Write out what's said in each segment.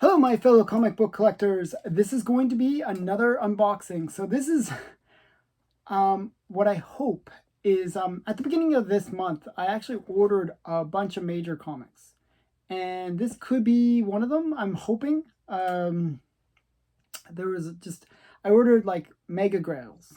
Hello, my fellow comic book collectors. This is going to be another unboxing. So this is what I hope is at the beginning of this month, I actually ordered a bunch of major comics. And this could be one of them, I'm hoping. There was just, I ordered like mega grails.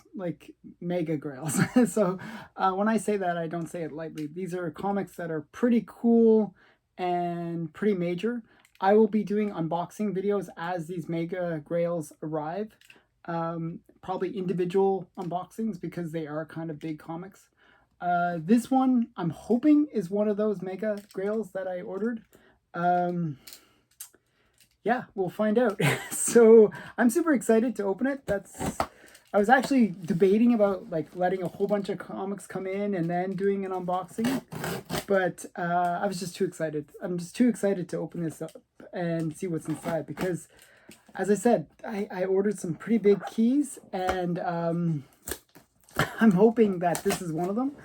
So when I say that, I don't say it lightly. These are comics that are pretty cool and pretty major. I will be doing unboxing videos as these mega grails arrive. Probably individual unboxings because they are kind of big comics. This one I'm hoping is one of those mega grails that I ordered. Yeah, we'll find out. So I'm super excited to open it. I was actually debating about like letting a whole bunch of comics come in and then doing an unboxing, but I was just too excited. I'm just too excited to open this up and see what's inside because, as I said, I ordered some pretty big keys, and I'm hoping that this is one of them.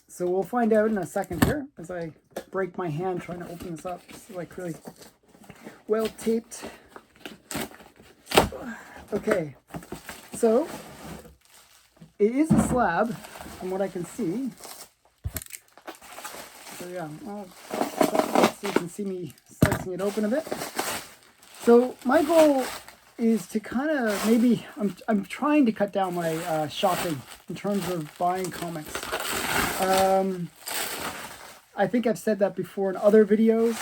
So we'll find out in a second here as I break my hand trying to open this up. It's like really well taped. Okay, so it is a slab from what I can see. So yeah, so you can see me slicing it open a bit. So my goal is to kind of maybe, I'm trying to cut down my shopping in terms of buying comics. I think I've said that before in other videos.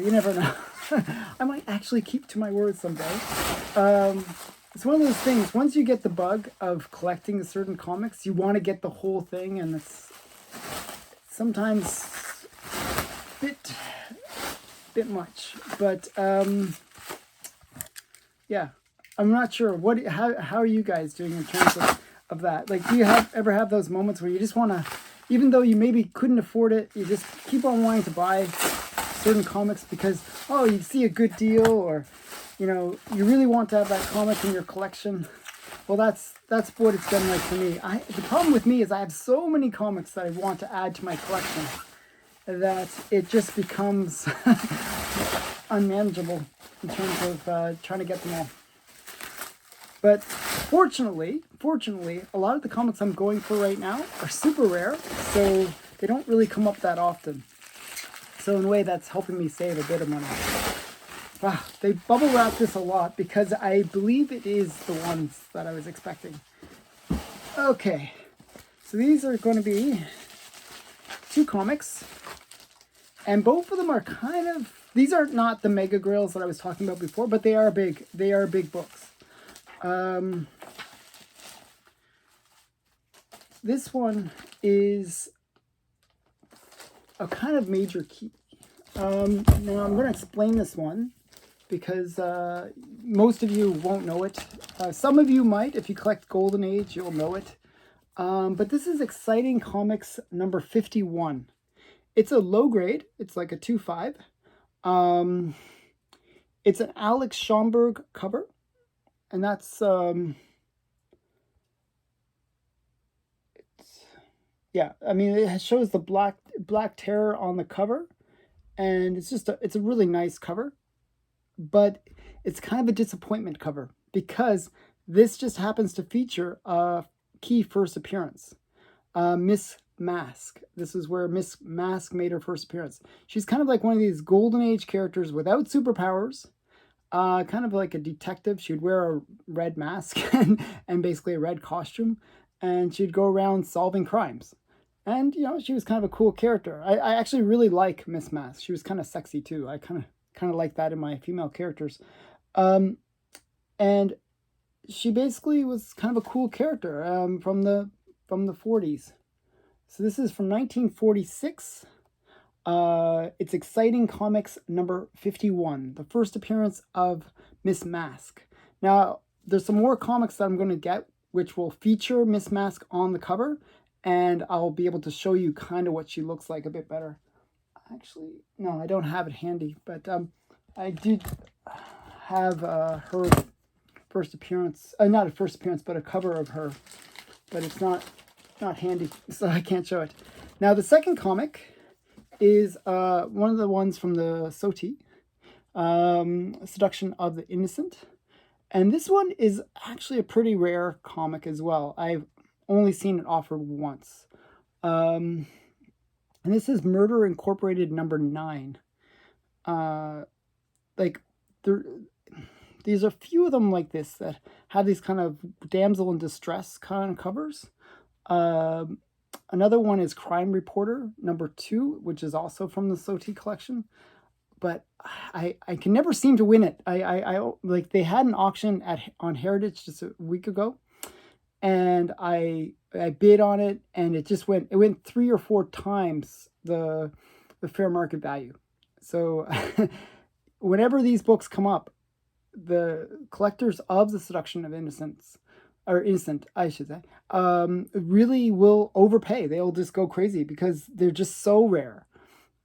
You never know. I might actually keep to my word someday. It's one of those things, once you get the bug of collecting certain comics, you want to get the whole thing, and it's sometimes a bit much. But yeah, I'm not sure. How are you guys doing in terms of that? Like, do you ever have those moments where you just want to, even though you maybe couldn't afford it, you just keep on wanting to buy certain comics because, oh, you see a good deal, or you know, you really want to have that comic in your collection? Well, that's what it's been like for me. The problem with me is I have so many comics that I want to add to my collection that it just becomes unmanageable in terms of trying to get them all. But fortunately, a lot of the comics I'm going for right now are super rare, so they don't really come up that often. So in a way, that's helping me save a bit of money. Wow, they bubble wrap this a lot because I believe it is the ones that I was expecting. Okay, so these are going to be 2 comics, and both of them are kind of, these are not the mega grails that I was talking about before, but they are big. They are big books. This one is a kind of major key. Now I'm going to explain this one because most of you won't know it. Some of you might. If you collect Golden Age, you'll know it. But this is Exciting Comics number 51. It's a low grade. It's like a 2.5. It's an Alex Schomburg cover, and that's yeah, I mean, it shows the Black Terror on the cover, and it's a really nice cover, but it's kind of a disappointment cover because this just happens to feature a key first appearance, Miss Mask. This is where Miss Mask made her first appearance. She's kind of like one of these Golden Age characters without superpowers, kind of like a detective. She'd wear a red mask and basically a red costume, and she'd go around solving crimes. And, you know, she was kind of a cool character. I actually really like Miss Mask. She was kind of sexy, too. I kind of like that in my female characters. And she basically was kind of a cool character from the 40s. So this is from 1946. It's Exciting Comics number 51, the first appearance of Miss Mask. Now, there's some more comics that I'm going to get which will feature Miss Mask on the cover, and I'll be able to show you kind of what she looks like a bit better. Actually, no, I don't have it handy, but I did have her first appearance, not a first appearance, but a cover of her, but it's not handy, so I can't show it. Now, the second comic is one of the ones from the SOTI. Seduction of the Innocent. And this one is actually a pretty rare comic as well. I've only seen it offered once. And this is Murder Incorporated number 9. Like, there's a few of them like this that have these kind of damsel in distress kind of covers. Another one is Crime Reporter number 2, which is also from the SOTY collection. But I can never seem to win it. I like, they had an auction on Heritage just a week ago, and I bid on it, and it went 3 or 4 times the fair market value. So whenever these books come up, the collectors of The Seduction of Innocence, or Innocent, I should say, really will overpay. They'll just go crazy because they're just so rare.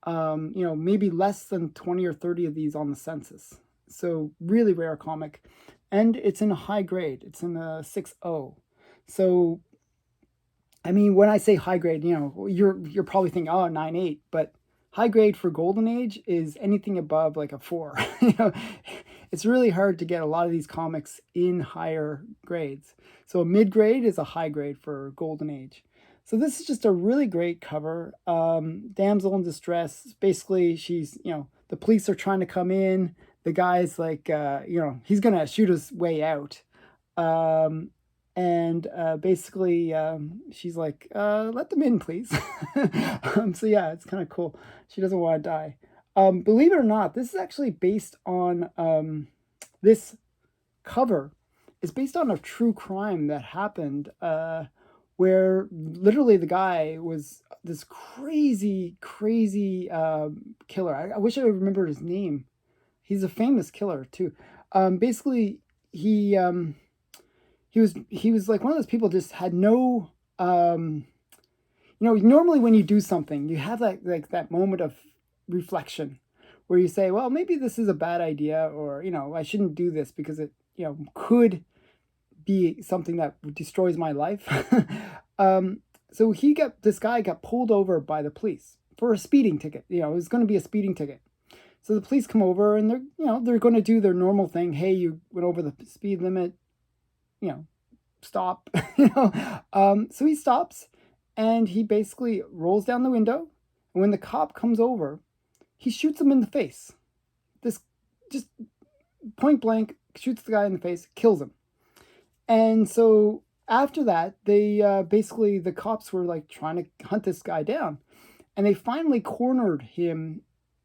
Maybe less than 20 or 30 of these on the census. So really rare comic. And it's in a high grade. It's in a 6.0. So, I mean, when I say high grade, you're probably thinking, oh, 9.8. But high grade for Golden Age is anything above like a 4. It's really hard to get a lot of these comics in higher grades. So a mid grade is a high grade for Golden Age. So this is just a really great cover. Damsel in distress. Basically, she's, the police are trying to come in. The guy's like, he's going to shoot his way out. Basically, she's like, let them in, please. So yeah, it's kind of cool. She doesn't want to die. Believe it or not, this is actually based on, this cover is based on a true crime that happened, where literally the guy was this crazy killer. I wish I remembered his name. He's a famous killer too. Basically, he was like one of those people, just had no, normally when you do something, you have that moment of reflection where you say, well, maybe this is a bad idea, or I shouldn't do this because it could be something that destroys my life. So this guy got pulled over by the police for a speeding ticket. It was going to be a speeding ticket. So the police come over, and they're going to do their normal thing. Hey, you went over the speed limit, stop. So he stops, and he basically rolls down the window. And when the cop comes over, he shoots him in the face. This just point blank, shoots the guy in the face, kills him. And so after that, they basically, the cops were like trying to hunt this guy down, and they finally cornered him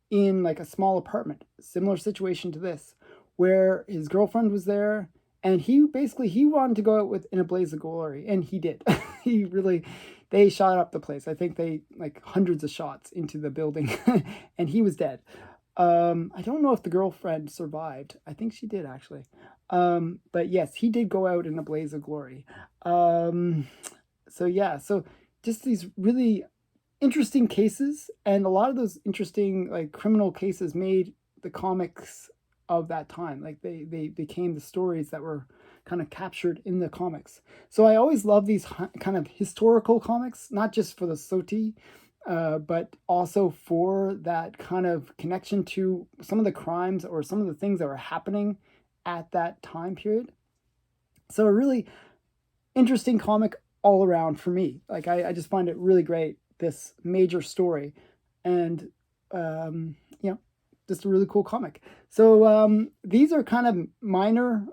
in like a small apartment, similar situation to this, where his girlfriend was there, and he wanted to go out in a blaze of glory, and he did. They shot up the place. I think they like hundreds of shots into the building, and he was dead. I don't know if the girlfriend survived. I think she did, actually. But yes, he did go out in a blaze of glory. So yeah, so just these really interesting cases, and a lot of those interesting like criminal cases made the comics of that time. Like they became the stories that were kind of captured in the comics. So I always love these kind of historical comics, not just for the SOTY, but also for that kind of connection to some of the crimes or some of the things that were happening at that time period. So a really interesting comic all around for me. Like I just find it really great, this major story, and just a really cool comic. So these are kind of minor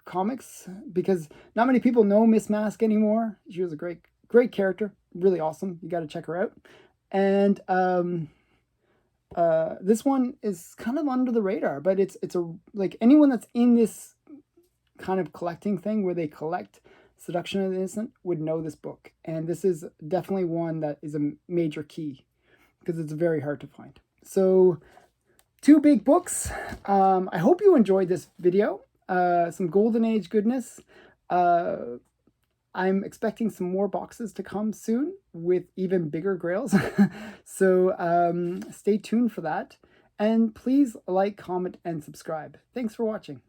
comics because not many people know Miss Mask anymore. She was a great character, really awesome. You got to check her out. And this one is kind of under the radar, but it's like anyone that's in this kind of collecting thing where they collect Seduction of the Innocent would know this book. And this is definitely one that is a major key because it's very hard to find. So 2 big books. I hope you enjoyed this video. Some Golden Age goodness. I'm expecting some more boxes to come soon with even bigger grails. So stay tuned for that. And please like, comment, and subscribe. Thanks for watching.